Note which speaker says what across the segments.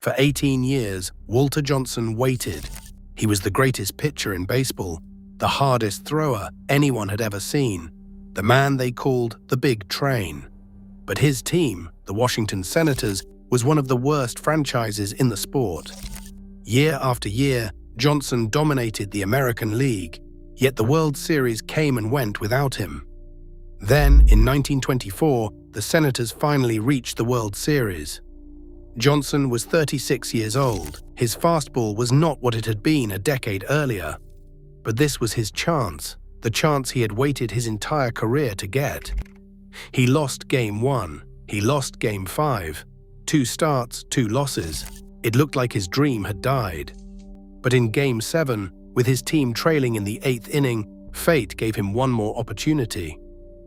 Speaker 1: For 18 years, Walter Johnson waited. He was the greatest pitcher in baseball, the hardest thrower anyone had ever seen, the man they called the Big Train. But his team, the Washington Senators, was one of the worst franchises in the sport. Year after year, Johnson dominated the American League, yet the World Series came and went without him. Then, in 1924, the Senators finally reached the World Series. Johnson was 36 years old. His fastball was not what it had been a decade earlier. But this was his chance, the chance he had waited his entire career to get. He lost Game 1. He lost Game 5. 2 starts, 2 losses. It looked like his dream had died. But in Game 7, with his team trailing in the 8th inning, fate gave him one more opportunity.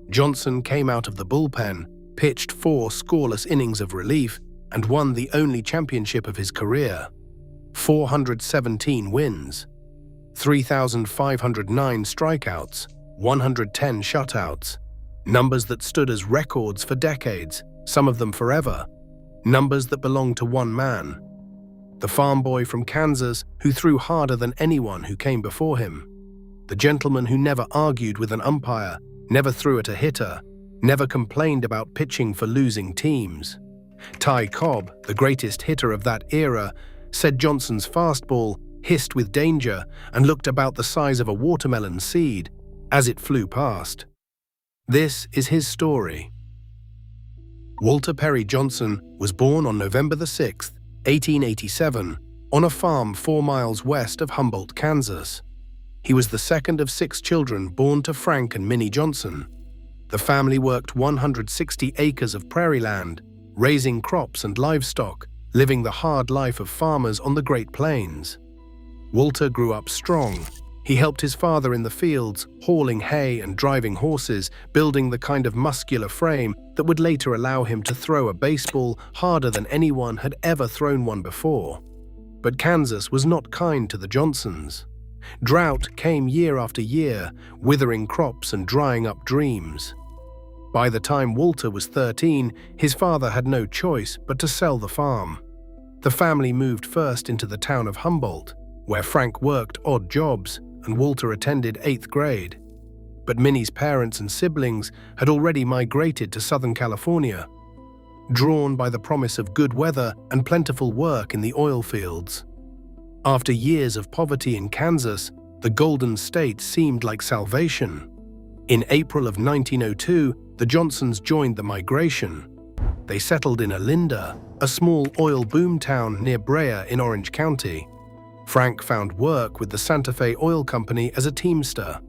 Speaker 1: Johnson came out of the bullpen, pitched 4 scoreless innings of relief, and won the only championship of his career. 417 wins, 3,509 strikeouts, 110 shutouts. Numbers that stood as records for decades, some of them forever. Numbers that belonged to one man. The farm boy from Kansas who threw harder than anyone who came before him. The gentleman who never argued with an umpire, never threw at a hitter, never complained about pitching for losing teams. Ty Cobb, the greatest hitter of that era, said Johnson's fastball hissed with danger and looked about the size of a watermelon seed as it flew past. This is his story. Walter Perry Johnson was born on November 6, 1887, on a farm 4 miles west of Humboldt, Kansas. He was the second of 6 children born to Frank and Minnie Johnson. The family worked 160 acres of prairie land, raising crops and livestock, living the hard life of farmers on the Great Plains. Walter grew up strong. He helped his father in the fields, hauling hay and driving horses, building the kind of muscular frame that would later allow him to throw a baseball harder than anyone had ever thrown one before. But Kansas was not kind to the Johnsons. Drought came year after year, withering crops and drying up dreams. By the time Walter was 13, his father had no choice but to sell the farm. The family moved first into the town of Humboldt, where Frank worked odd jobs and Walter attended 8th grade. But Minnie's parents and siblings had already migrated to Southern California, drawn by the promise of good weather and plentiful work in the oil fields. After years of poverty in Kansas, the Golden State seemed like salvation. In April of 1902, the Johnsons joined the migration. They settled in Olinda, a small oil boom town near Brea in Orange County. Frank found work with the Santa Fe Oil Company as a teamster.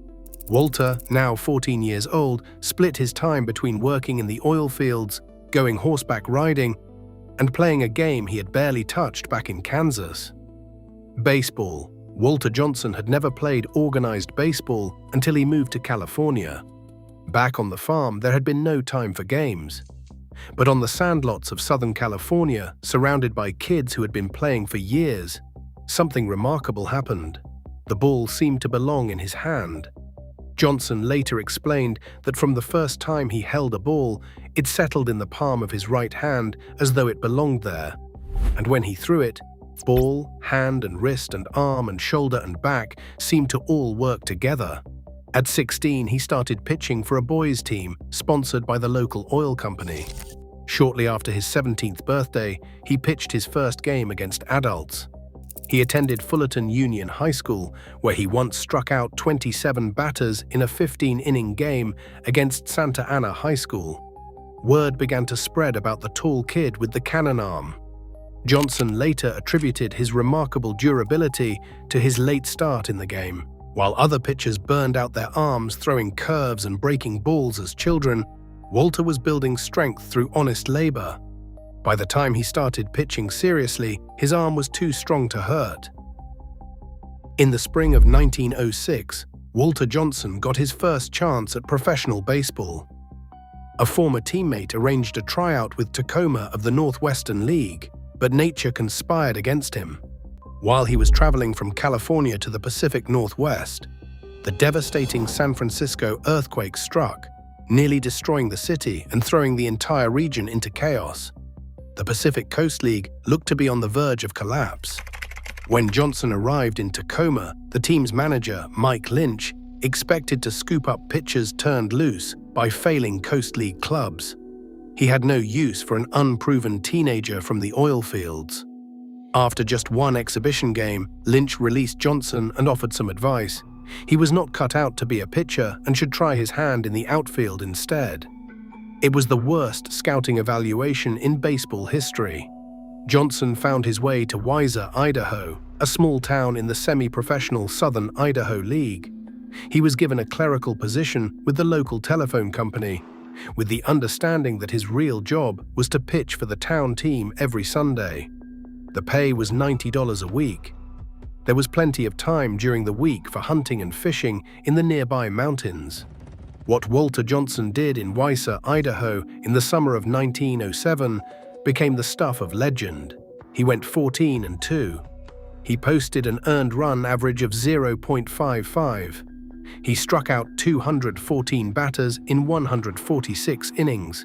Speaker 1: Walter, now 14 years old, split his time between working in the oil fields, going horseback riding, and playing a game he had barely touched back in Kansas. Baseball. Walter Johnson had never played organized baseball until he moved to California. Back on the farm, there had been no time for games. But on the sandlots of Southern California, surrounded by kids who had been playing for years, something remarkable happened. The ball seemed to belong in his hand. Johnson later explained that from the first time he held a ball, it settled in the palm of his right hand as though it belonged there. And when he threw it, ball, hand and wrist and arm and shoulder and back seemed to all work together. At 16, he started pitching for a boys' team sponsored by the local oil company. Shortly after his 17th birthday, he pitched his first game against adults. He attended Fullerton Union High School, where he once struck out 27 batters in a 15-inning game against Santa Ana High School. Word began to spread about the tall kid with the cannon arm. Johnson later attributed his remarkable durability to his late start in the game. While other pitchers burned out their arms throwing curves and breaking balls as children, Walter was building strength through honest labor. By the time he started pitching seriously, his arm was too strong to hurt. In the spring of 1906, Walter Johnson got his first chance at professional baseball. A former teammate arranged a tryout with Tacoma of the Northwestern League, but nature conspired against him. While he was traveling from California to the Pacific Northwest, the devastating San Francisco earthquake struck, nearly destroying the city and throwing the entire region into chaos. The Pacific Coast League looked to be on the verge of collapse. When Johnson arrived in Tacoma, the team's manager, Mike Lynch, expected to scoop up pitchers turned loose by failing Coast League clubs. He had no use for an unproven teenager from the oil fields. After just one exhibition game, Lynch released Johnson and offered some advice. He was not cut out to be a pitcher and should try his hand in the outfield instead. It was the worst scouting evaluation in baseball history. Johnson found his way to Weiser, Idaho, a small town in the semi-professional Southern Idaho League. He was given a clerical position with the local telephone company, with the understanding that his real job was to pitch for the town team every Sunday. The pay was $90 a week. There was plenty of time during the week for hunting and fishing in the nearby mountains. What Walter Johnson did in Weiser, Idaho, in the summer of 1907 became the stuff of legend. He went 14-2. He posted an earned run average of 0.55. He struck out 214 batters in 146 innings.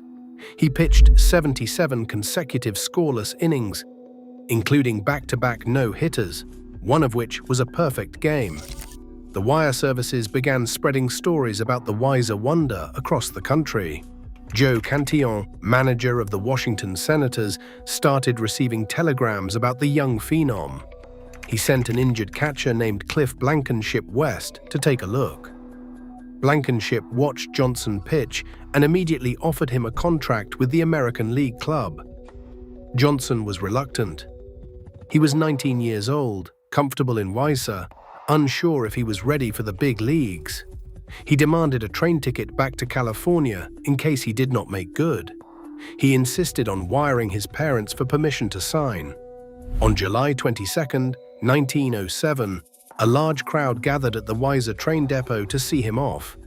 Speaker 1: He pitched 77 consecutive scoreless innings, including back-to-back no-hitters, one of which was a perfect game. The wire services began spreading stories about the Weiser wonder across the country. Joe Cantillon, manager of the Washington Senators, started receiving telegrams about the young phenom. He sent an injured catcher named Cliff Blankenship west to take a look. Blankenship watched Johnson pitch and immediately offered him a contract with the American League Club. Johnson was reluctant. He was 19 years old, comfortable in Weiser, unsure if he was ready for the big leagues. He demanded a train ticket back to California in case he did not make good. He insisted on wiring his parents for permission to sign. On July 22, 1907, a large crowd gathered at the Weiser train depot to see him off.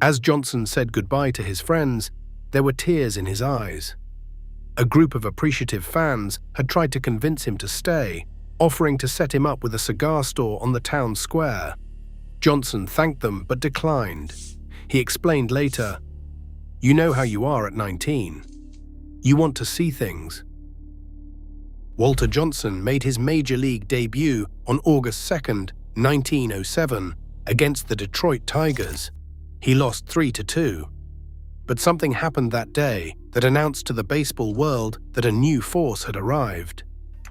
Speaker 1: As Johnson said goodbye to his friends, there were tears in his eyes. A group of appreciative fans had tried to convince him to stay, offering to set him up with a cigar store on the town square. Johnson thanked them but declined. He explained later, "You know how you are at 19. You want to see things." Walter Johnson made his major league debut on August 2, 1907, against the Detroit Tigers. He lost 3-2. But something happened that day that announced to the baseball world that a new force had arrived.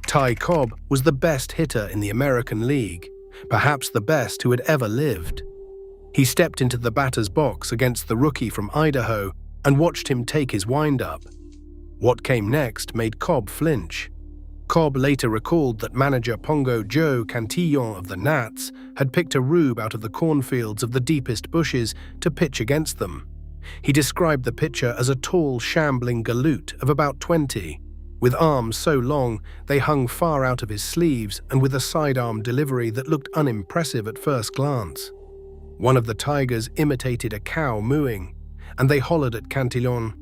Speaker 1: Ty Cobb was the best hitter in the American League, perhaps the best who had ever lived. He stepped into the batter's box against the rookie from Idaho and watched him take his windup. What came next made Cobb flinch. Cobb later recalled that manager Pongo Joe Cantillon of the Nats had picked a rube out of the cornfields of the deepest bushes to pitch against them. He described the pitcher as a tall, shambling galoot of about 20, with arms so long they hung far out of his sleeves and with a sidearm delivery that looked unimpressive at first glance. One of the tigers imitated a cow mooing, and they hollered at Cantillon,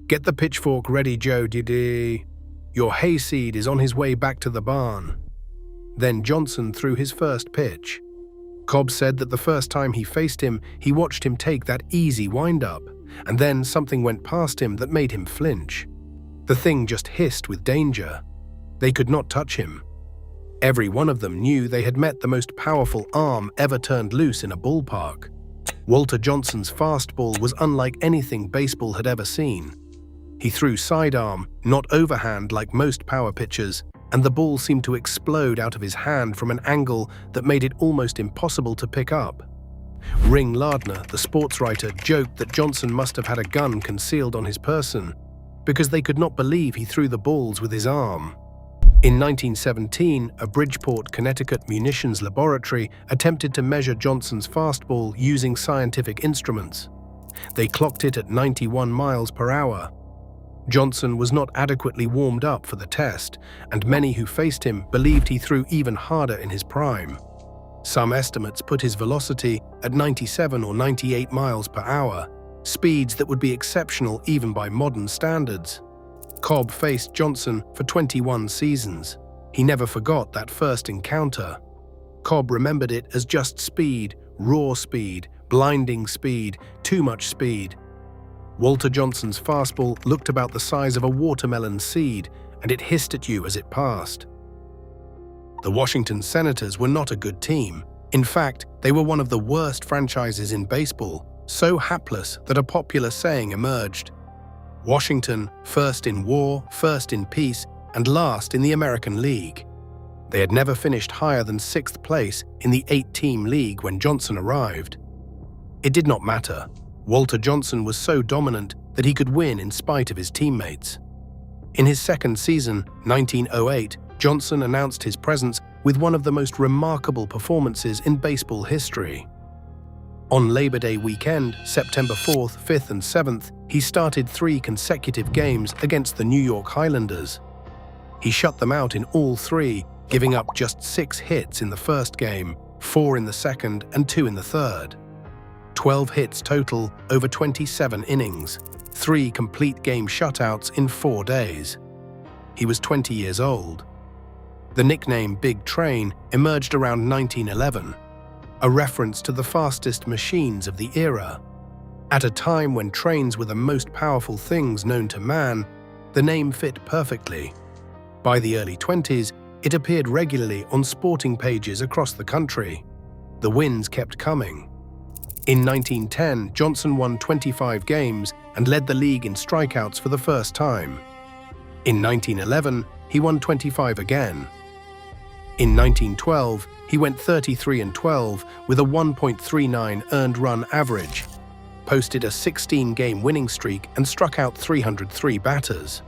Speaker 1: "Get the pitchfork ready, Joe Didi. Your hayseed is on his way back to the barn." Then Johnson threw his first pitch. Cobb said that the first time he faced him, he watched him take that easy wind-up, and then something went past him that made him flinch. The thing just hissed with danger. They could not touch him. Every one of them knew they had met the most powerful arm ever turned loose in a ballpark. Walter Johnson's fastball was unlike anything baseball had ever seen. He threw sidearm, not overhand like most power pitchers, and the ball seemed to explode out of his hand from an angle that made it almost impossible to pick up. Ring Lardner, the sports writer, joked that Johnson must have had a gun concealed on his person, because they could not believe he threw the balls with his arm. In 1917, a Bridgeport, Connecticut munitions laboratory attempted to measure Johnson's fastball using scientific instruments. They clocked it at 91 miles per hour. Johnson was not adequately warmed up for the test, and many who faced him believed he threw even harder in his prime. Some estimates put his velocity at 97 or 98 miles per hour, speeds that would be exceptional even by modern standards. Cobb faced Johnson for 21 seasons. He never forgot that first encounter. Cobb remembered it as just speed, raw speed, blinding speed, too much speed. Walter Johnson's fastball looked about the size of a watermelon seed, and it hissed at you as it passed. The Washington Senators were not a good team. In fact, they were one of the worst franchises in baseball, so hapless that a popular saying emerged: Washington, first in war, first in peace, and last in the American League. They had never finished higher than 6th place in the 8-team league when Johnson arrived. It did not matter. Walter Johnson was so dominant that he could win in spite of his teammates. In his second season, 1908, Johnson announced his presence with one of the most remarkable performances in baseball history. On Labor Day weekend, September 4th, 5th, and 7th, he started 3 consecutive games against the New York Highlanders. He shut them out in all 3, giving up just 6 hits in the first game, 4 in the second, and 2 in the third. 12 hits total over 27 innings, 3 complete game shutouts in 4 days. He was 20 years old. The nickname Big Train emerged around 1911, a reference to the fastest machines of the era. At a time when trains were the most powerful things known to man, the name fit perfectly. By the early 20s, it appeared regularly on sporting pages across the country. The wins kept coming. In 1910, Johnson won 25 games and led the league in strikeouts for the first time. In 1911, he won 25 again. In 1912, he went 33-12 with a 1.39 earned run average, posted a 16-game winning streak, and struck out 303 batters.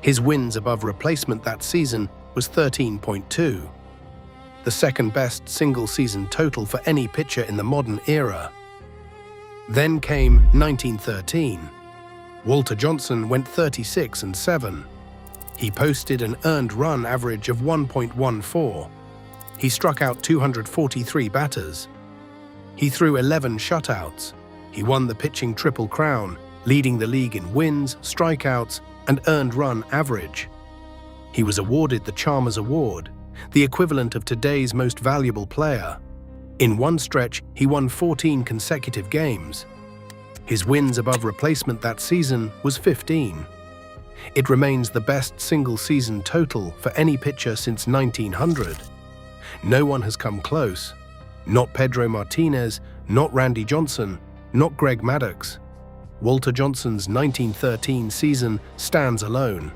Speaker 1: His wins above replacement that season was 13.2, the second-best single-season total for any pitcher in the modern era. Then came 1913. Walter Johnson went 36-7. He posted an earned run average of 1.14. He struck out 243 batters. He threw 11 shutouts. He won the pitching Triple Crown, leading the league in wins, strikeouts, and earned run average. He was awarded the Chalmers Award, the equivalent of today's most valuable player. In one stretch, he won 14 consecutive games. His wins above replacement that season was 15. It remains the best single-season total for any pitcher since 1900. No one has come close. Not Pedro Martinez, not Randy Johnson, not Greg Maddux. Walter Johnson's 1913 season stands alone.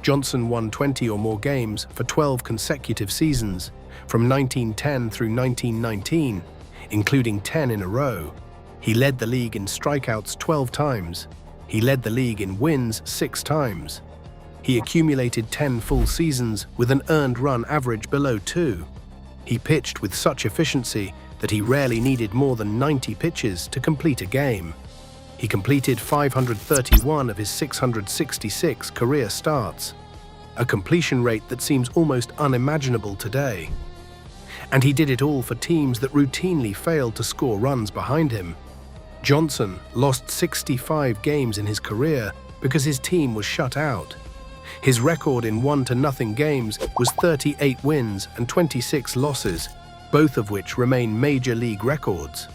Speaker 1: Johnson won 20 or more games for 12 consecutive seasons, from 1910 through 1919, including 10 in a row. He led the league in strikeouts 12 times. He led the league in wins 6 times. He accumulated 10 full seasons with an earned run average below 2. He pitched with such efficiency that he rarely needed more than 90 pitches to complete a game. He completed 531 of his 666 career starts, a completion rate that seems almost unimaginable today. And he did it all for teams that routinely failed to score runs behind him. Johnson lost 65 games in his career because his team was shut out. His record in 1-0 games was 38 wins and 26 losses, both of which remain major league records.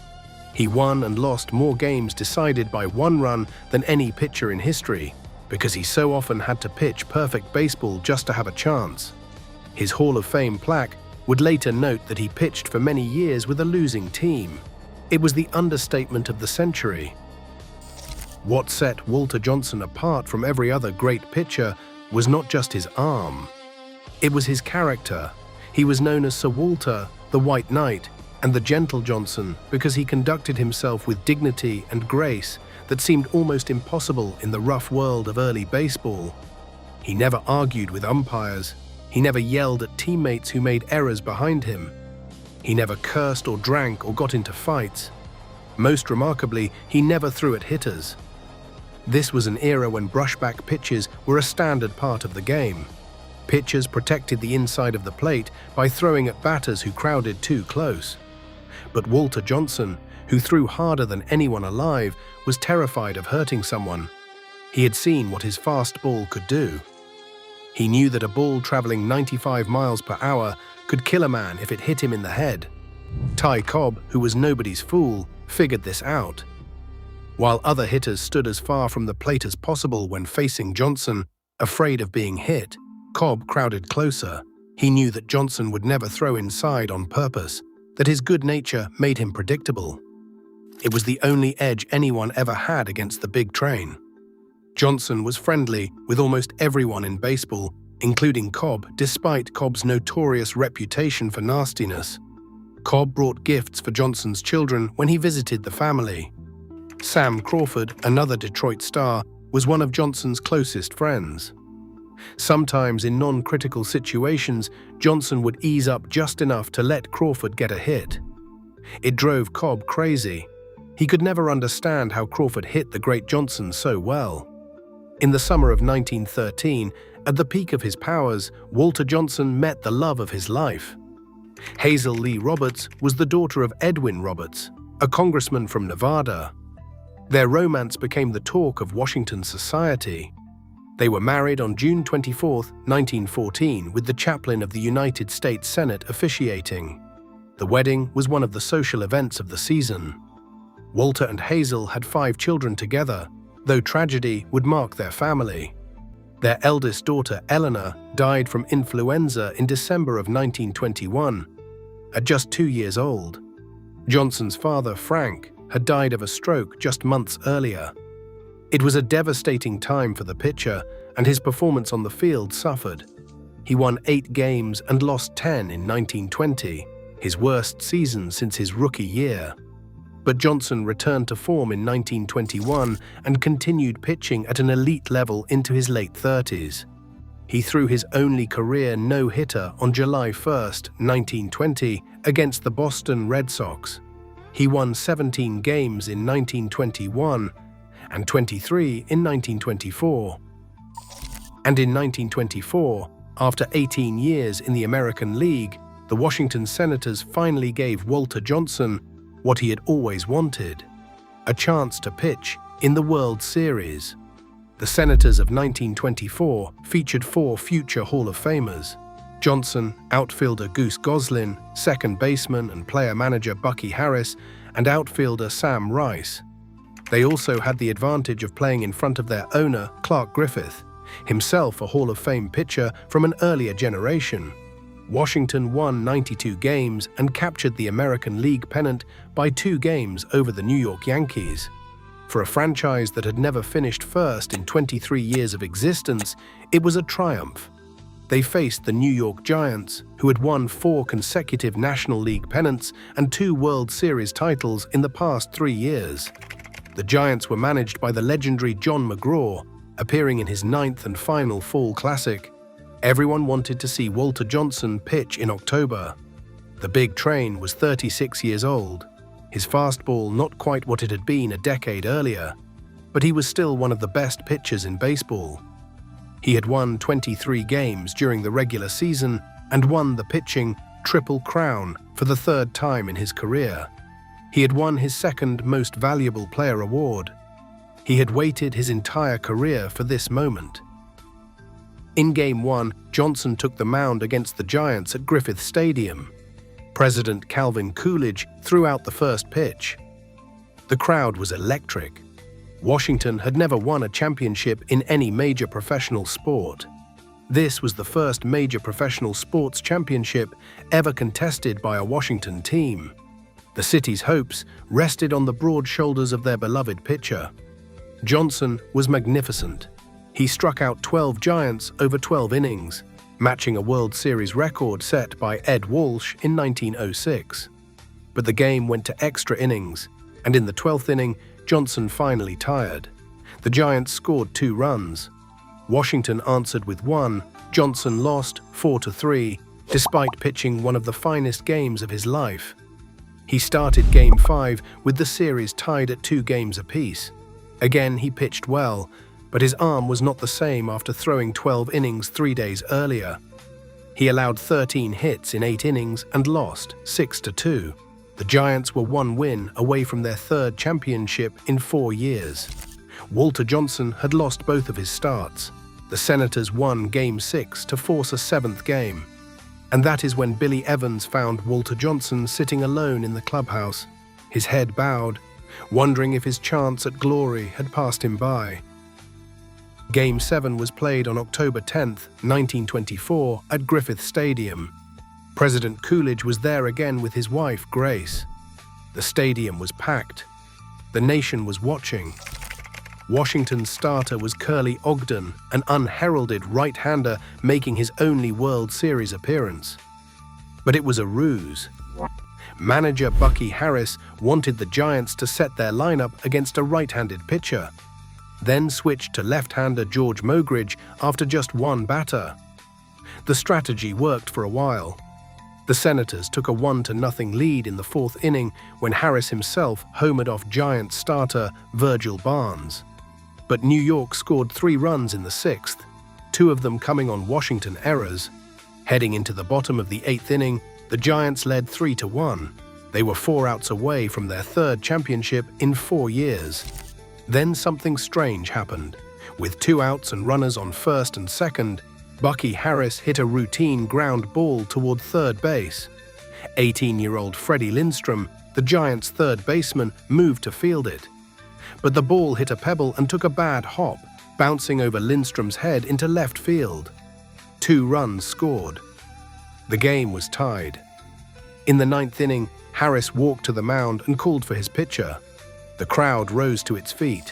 Speaker 1: He won and lost more games decided by 1 run than any pitcher in history, because he so often had to pitch perfect baseball just to have a chance. His Hall of Fame plaque would later note that he pitched for many years with a losing team. It was the understatement of the century. What set Walter Johnson apart from every other great pitcher was not just his arm. It was his character. He was known as Sir Walter, the White Knight, and the Gentle Johnson because he conducted himself with dignity and grace that seemed almost impossible in the rough world of early baseball. He never argued with umpires. He never yelled at teammates who made errors behind him. He never cursed or drank or got into fights. Most remarkably, he never threw at hitters. This was an era when brushback pitches were a standard part of the game. Pitchers protected the inside of the plate by throwing at batters who crowded too close. But Walter Johnson, who threw harder than anyone alive, was terrified of hurting someone. He had seen what his fastball could do. He knew that a ball traveling 95 miles per hour could kill a man if it hit him in the head. Ty Cobb, who was nobody's fool, figured this out. While other hitters stood as far from the plate as possible when facing Johnson, afraid of being hit, Cobb crowded closer. He knew that Johnson would never throw inside on purpose, that his good nature made him predictable. It was the only edge anyone ever had against the big train. Johnson was friendly with almost everyone in baseball, including Cobb, despite Cobb's notorious reputation for nastiness. Cobb brought gifts for Johnson's children when he visited the family. Sam Crawford, another Detroit star, was one of Johnson's closest friends. Sometimes in non-critical situations, Johnson would ease up just enough to let Crawford get a hit. It drove Cobb crazy. He could never understand how Crawford hit the great Johnson so well. In the summer of 1913, at the peak of his powers, Walter Johnson met the love of his life. Hazel Lee Roberts was the daughter of Edwin Roberts, a congressman from Nevada. Their romance became the talk of Washington society. They were married on June 24, 1914, with the chaplain of the United States Senate officiating. The wedding was one of the social events of the season. Walter and Hazel had 5 children together, though tragedy would mark their family. Their eldest daughter, Eleanor, died from influenza in December of 1921, at just 2 years old. Johnson's father, Frank, had died of a stroke just months earlier. It was a devastating time for the pitcher, and his performance on the field suffered. He won 8 games and lost 10 in 1920, his worst season since his rookie year. But Johnson returned to form in 1921 and continued pitching at an elite level into his late 30s. He threw his only career no-hitter on July 1, 1920, against the Boston Red Sox. He won 17 games in 1921 and 23 in 1924. And in 1924, after 18 years in the American League, the Washington Senators finally gave Walter Johnson what he had always wanted: a chance to pitch in the World Series. The Senators of 1924 featured 4 future Hall of Famers: Johnson, outfielder Goose Goslin, second baseman and player-manager Bucky Harris, and outfielder Sam Rice. They also had the advantage of playing in front of their owner, Clark Griffith, himself a Hall of Fame pitcher from an earlier generation. Washington won 92 games and captured the American League pennant by 2 games over the New York Yankees. For a franchise that had never finished first in 23 years of existence, it was a triumph. They faced the New York Giants, who had won 4 consecutive National League pennants and 2 World Series titles in the past 3 years. The Giants were managed by the legendary John McGraw, appearing in his 9th and final Fall Classic. Everyone wanted to see Walter Johnson pitch in October. The big train was 36 years old, his fastball not quite what it had been a decade earlier, but he was still one of the best pitchers in baseball. He had won 23 games during the regular season and won the pitching Triple Crown for the 3rd time in his career. He had won his 2nd Most Valuable Player award. He had waited his entire career for this moment. In Game 1, Johnson took the mound against the Giants at Griffith Stadium. President Calvin Coolidge threw out the first pitch. The crowd was electric. Washington had never won a championship in any major professional sport. This was the first major professional sports championship ever contested by a Washington team. The city's hopes rested on the broad shoulders of their beloved pitcher. Johnson was magnificent. He struck out 12 Giants over 12 innings, matching a World Series record set by Ed Walsh in 1906. But the game went to extra innings, and in the 12th inning, Johnson finally tired. The Giants scored 2 runs. Washington answered with 1. Johnson lost 4-3, despite pitching one of the finest games of his life. He started Game 5 with the series tied at 2 games apiece. Again, he pitched well, but his arm was not the same after throwing 12 innings 3 days earlier. He allowed 13 hits in 8 innings and lost 6-2. The Giants were 1 win away from their 3rd championship in 4 years. Walter Johnson had lost both of his starts. The Senators won Game 6 to force a 7th game. And that is when Billy Evans found Walter Johnson sitting alone in the clubhouse, his head bowed, wondering if his chance at glory had passed him by. Game 7 was played on October 10, 1924, at Griffith Stadium. President Coolidge was there again with his wife, Grace. The stadium was packed. The nation was watching. Washington's starter was Curly Ogden, an unheralded right-hander making his only World Series appearance. But it was a ruse. Manager Bucky Harris wanted the Giants to set their lineup against a right-handed pitcher, then switched to left-hander George Mogridge after just one batter. The strategy worked for a while. The Senators took a 1-0 lead in the fourth inning when Harris himself homered off Giants starter Virgil Barnes. But New York scored 3 runs in the sixth, 2 of them coming on Washington errors. Heading into the bottom of the 8th inning, the Giants led 3-1. They were 4 outs away from their 3rd championship in 4 years. Then something strange happened. With 2 outs and runners on first and second, Bucky Harris hit a routine ground ball toward third base. 18-year-old Freddie Lindstrom, the Giants' third baseman, moved to field it. But the ball hit a pebble and took a bad hop, bouncing over Lindstrom's head into left field. 2 runs scored. The game was tied. In the 9th inning, Harris walked to the mound and called for his pitcher. The crowd rose to its feet.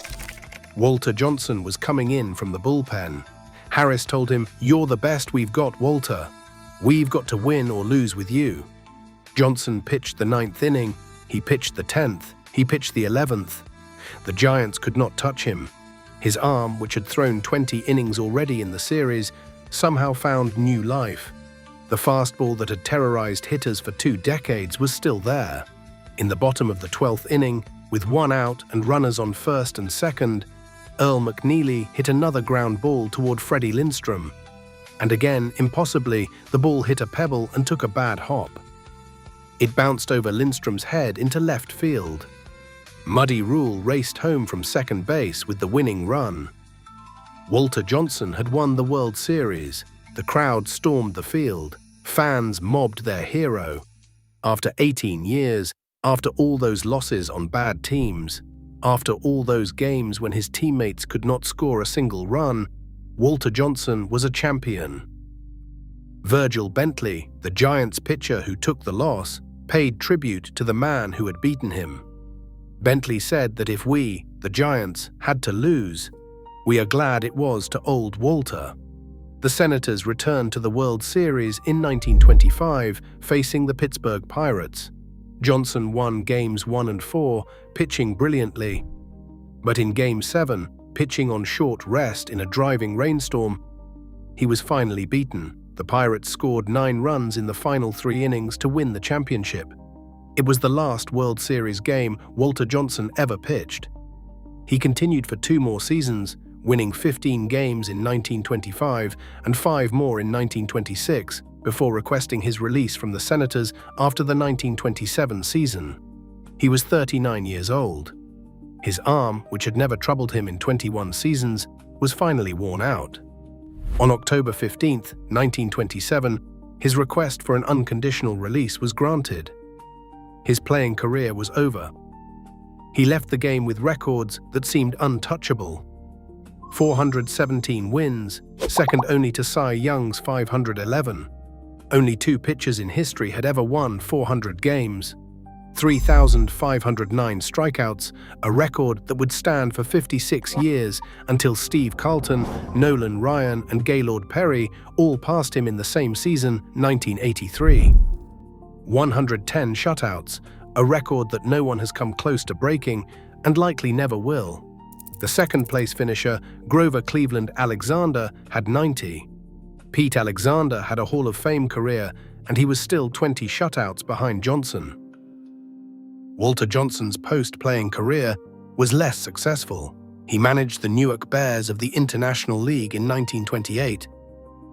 Speaker 1: Walter Johnson was coming in from the bullpen. Harris told him, "You're the best we've got, Walter. We've got to win or lose with you." Johnson pitched the 9th inning. He pitched the 10th. He pitched the 11th. The Giants could not touch him. His arm, which had thrown 20 innings already in the series, somehow found new life. The fastball that had terrorized hitters for 2 decades was still there. In the bottom of the 12th inning, with 1 out and runners on first and second, Earl McNeely hit another ground ball toward Freddie Lindstrom. And again, impossibly, the ball hit a pebble and took a bad hop. It bounced over Lindstrom's head into left field. Muddy Rule raced home from second base with the winning run. Walter Johnson had won the World Series. The crowd stormed the field. Fans mobbed their hero. After 18 years, after all those losses on bad teams, after all those games when his teammates could not score a single run, Walter Johnson was a champion. Virgil Bentley, the Giants pitcher who took the loss, paid tribute to the man who had beaten him. Bentley said that if we, the Giants, had to lose, we are glad it was to old Walter. The Senators returned to the World Series in 1925, facing the Pittsburgh Pirates. Johnson won Games 1 and 4, pitching brilliantly. But in Game 7, pitching on short rest in a driving rainstorm, he was finally beaten. The Pirates scored 9 runs in the final 3 innings to win the championship. It was the last World Series game Walter Johnson ever pitched. He continued for 2 more seasons, winning 15 games in 1925 and 5 more in 1926, before requesting his release from the Senators after the 1927 season. He was 39 years old. His arm, which had never troubled him in 21 seasons, was finally worn out. On October 15, 1927, his request for an unconditional release was granted. His playing career was over. He left the game with records that seemed untouchable. 417 wins, second only to Cy Young's 511. Only 2 pitchers in history had ever won 400 games. 3,509 strikeouts, a record that would stand for 56 years until Steve Carlton, Nolan Ryan, and Gaylord Perry all passed him in the same season, 1983. 110 shutouts, a record that no one has come close to breaking and likely never will. The second-place finisher, Grover Cleveland Alexander, had 90. Pete Alexander had a Hall of Fame career, and he was still 20 shutouts behind Johnson. Walter Johnson's post-playing career was less successful. He managed the Newark Bears of the International League in 1928,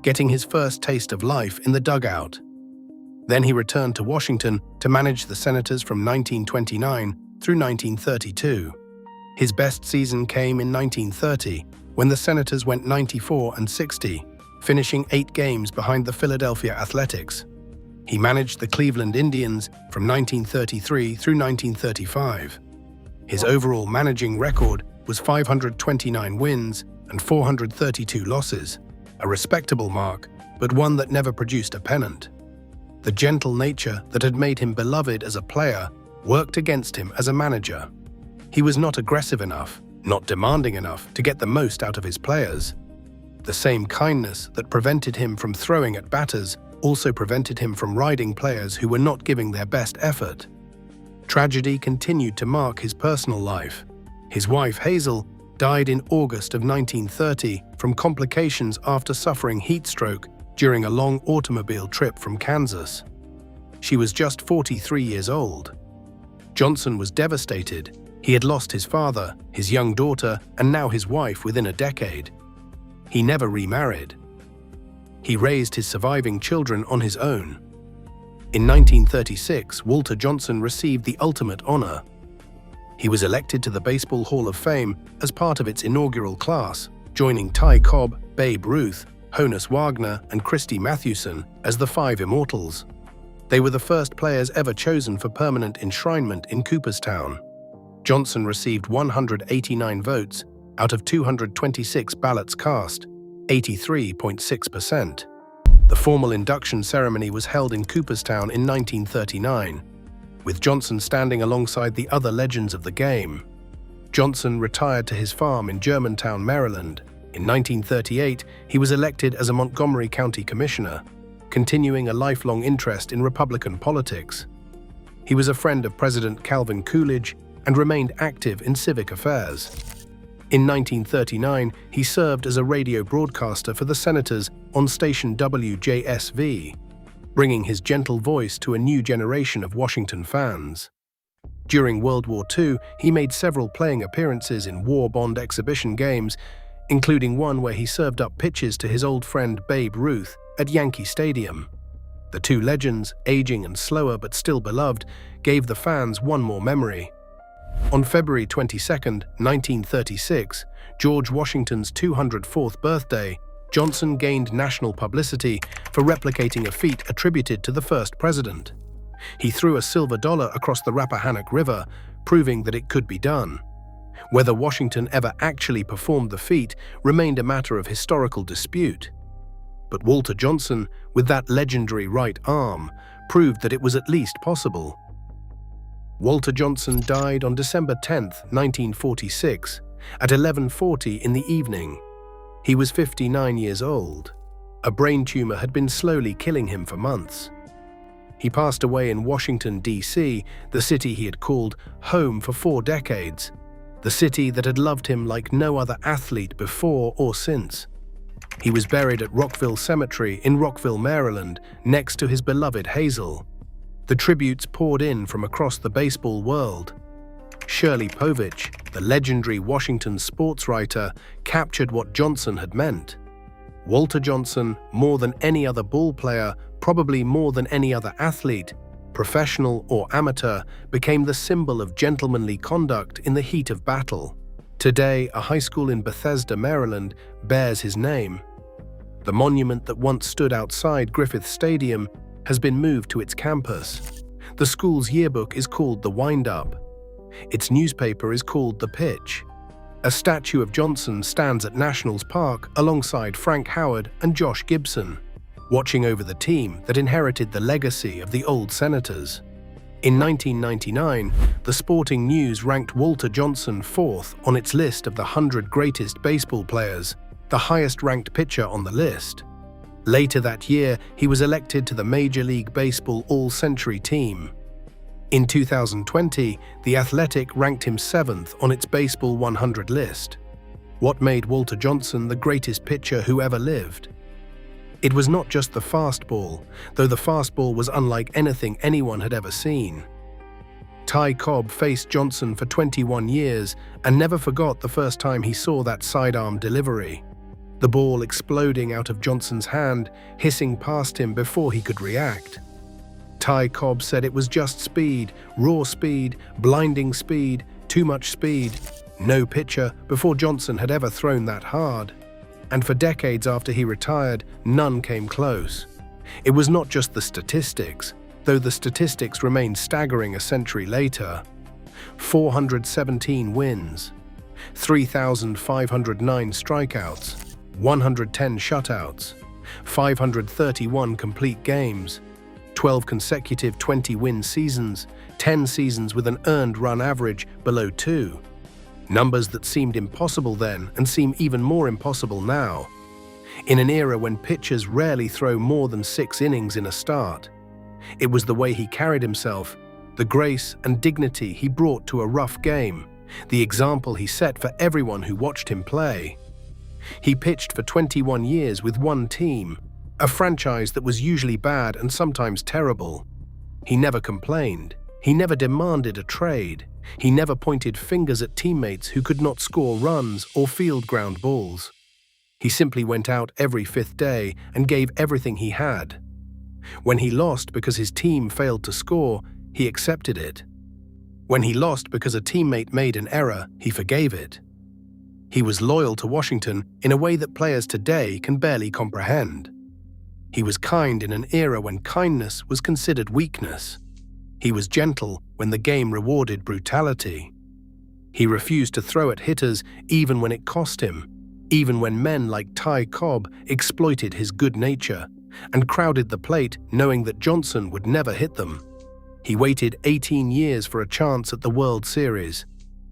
Speaker 1: getting his first taste of life in the dugout. Then he returned to Washington to manage the Senators from 1929 through 1932. His best season came in 1930, when the Senators went 94-60, finishing 8 games behind the Philadelphia Athletics. He managed the Cleveland Indians from 1933 through 1935. His overall managing record was 529 wins and 432 losses, a respectable mark, but one that never produced a pennant. The gentle nature that had made him beloved as a player worked against him as a manager. He was not aggressive enough, not demanding enough to get the most out of his players. The same kindness that prevented him from throwing at batters also prevented him from riding players who were not giving their best effort. Tragedy continued to mark his personal life. His wife, Hazel, died in August of 1930 from complications after suffering heat stroke during a long automobile trip from Kansas. She was just 43 years old. Johnson was devastated. He had lost his father, his young daughter, and now his wife within a decade. He never remarried. He raised his surviving children on his own. In 1936, Walter Johnson received the ultimate honor. He was elected to the Baseball Hall of Fame as part of its inaugural class, joining Ty Cobb, Babe Ruth, Honus Wagner, and Christy Mathewson as the Five Immortals. They were the first players ever chosen for permanent enshrinement in Cooperstown. Johnson received 189 votes out of 226 ballots cast, 83.6%. The formal induction ceremony was held in Cooperstown in 1939, with Johnson standing alongside the other legends of the game. Johnson retired to his farm in Germantown, Maryland. In 1938, he was elected as a Montgomery County Commissioner, continuing a lifelong interest in Republican politics. He was a friend of President Calvin Coolidge and remained active in civic affairs. In 1939, he served as a radio broadcaster for the Senators on station WJSV, bringing his gentle voice to a new generation of Washington fans. During World War II, he made several playing appearances in war bond exhibition games, including one where he served up pitches to his old friend Babe Ruth at Yankee Stadium. The two legends, aging and slower but still beloved, gave the fans one more memory. On February 22, 1936, George Washington's 204th birthday, Johnson gained national publicity for replicating a feat attributed to the first president. He threw a silver dollar across the Rappahannock River, proving that it could be done. Whether Washington ever actually performed the feat remained a matter of historical dispute. But Walter Johnson, with that legendary right arm, proved that it was at least possible. Walter Johnson died on December 10, 1946, at 11:40 in the evening. He was 59 years old. A brain tumor had been slowly killing him for months. He passed away in Washington, D.C., the city he had called home for 4 decades, the city that had loved him like no other athlete before or since. He was buried at Rockville Cemetery in Rockville, Maryland, next to his beloved Hazel. The tributes poured in from across the baseball world. Shirley Povich, the legendary Washington sports writer, captured what Johnson had meant. Walter Johnson, more than any other ball player, probably more than any other athlete, professional or amateur, became the symbol of gentlemanly conduct in the heat of battle. Today, a high school in Bethesda, Maryland, bears his name. The monument that once stood outside Griffith Stadium has been moved to its campus. The school's yearbook is called The Wind-Up. Its newspaper is called The Pitch. A statue of Johnson stands at Nationals Park alongside Frank Howard and Josh Gibson, watching over the team that inherited the legacy of the old Senators. In 1999, the Sporting News ranked Walter Johnson 4th on its list of the 100 greatest baseball players, the highest-ranked pitcher on the list. Later that year, he was elected to the Major League Baseball All-Century team. In 2020, The Athletic ranked him 7th on its Baseball 100 list. What made Walter Johnson the greatest pitcher who ever lived? It was not just the fastball, though the fastball was unlike anything anyone had ever seen. Ty Cobb faced Johnson for 21 years and never forgot the first time he saw that sidearm delivery. The ball exploding out of Johnson's hand, hissing past him before he could react. Ty Cobb said it was just speed, raw speed, blinding speed, too much speed. No pitcher before Johnson had ever thrown that hard. And for decades after he retired, none came close. It was not just the statistics, though the statistics remained staggering a century later. 417 wins, 3,509 strikeouts, 110 shutouts, 531 complete games, 12 consecutive 20-win seasons, 10 seasons with an earned run average below 2. Numbers that seemed impossible then and seem even more impossible now. In an era when pitchers rarely throw more than 6 innings in a start. It was the way he carried himself, the grace and dignity he brought to a rough game, the example he set for everyone who watched him play. He pitched for 21 years with one team, a franchise that was usually bad and sometimes terrible. He never complained. He never demanded a trade. He never pointed fingers at teammates who could not score runs or field ground balls. He simply went out every 5th day and gave everything he had. When he lost because his team failed to score, he accepted it. When he lost because a teammate made an error, he forgave it. He was loyal to Washington in a way that players today can barely comprehend. He was kind in an era when kindness was considered weakness. He was gentle when the game rewarded brutality. He refused to throw at hitters even when it cost him, even when men like Ty Cobb exploited his good nature and crowded the plate knowing that Johnson would never hit them. He waited 18 years for a chance at the World Series.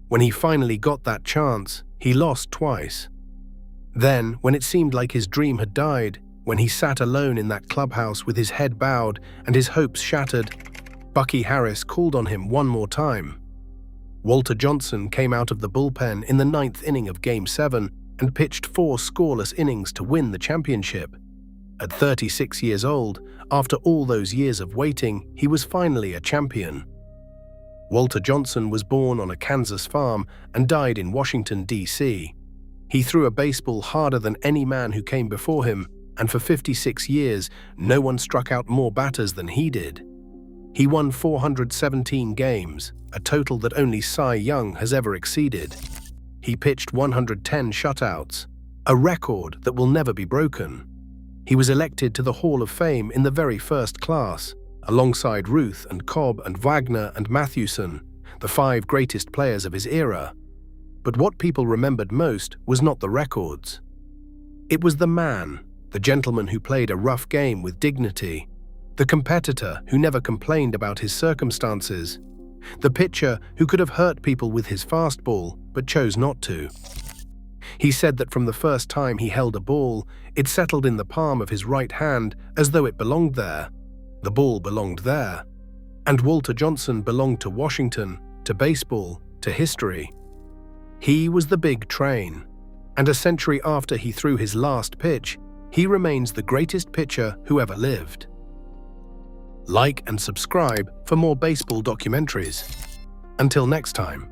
Speaker 1: When he finally got that chance, he lost twice. Then, when it seemed like his dream had died, when he sat alone in that clubhouse with his head bowed and his hopes shattered, Bucky Harris called on him one more time. Walter Johnson came out of the bullpen in the 9th inning of Game 7 and pitched 4 scoreless innings to win the championship. At 36 years old, after all those years of waiting, he was finally a champion. Walter Johnson was born on a Kansas farm and died in Washington, D.C. He threw a baseball harder than any man who came before him, and for 56 years, no one struck out more batters than he did. He won 417 games, a total that only Cy Young has ever exceeded. He pitched 110 shutouts, a record that will never be broken. He was elected to the Hall of Fame in the very first class, alongside Ruth and Cobb and Wagner and Mathewson, the 5 greatest players of his era. But what people remembered most was not the records. It was the man, the gentleman who played a rough game with dignity, the competitor who never complained about his circumstances, the pitcher who could have hurt people with his fastball but chose not to. He said that from the first time he held a ball, it settled in the palm of his right hand as though it belonged there. The ball belonged there. And Walter Johnson belonged to Washington, to baseball, to history. He was the big train, and a century after he threw his last pitch, he remains the greatest pitcher who ever lived. Like and subscribe for more baseball documentaries. Until next time.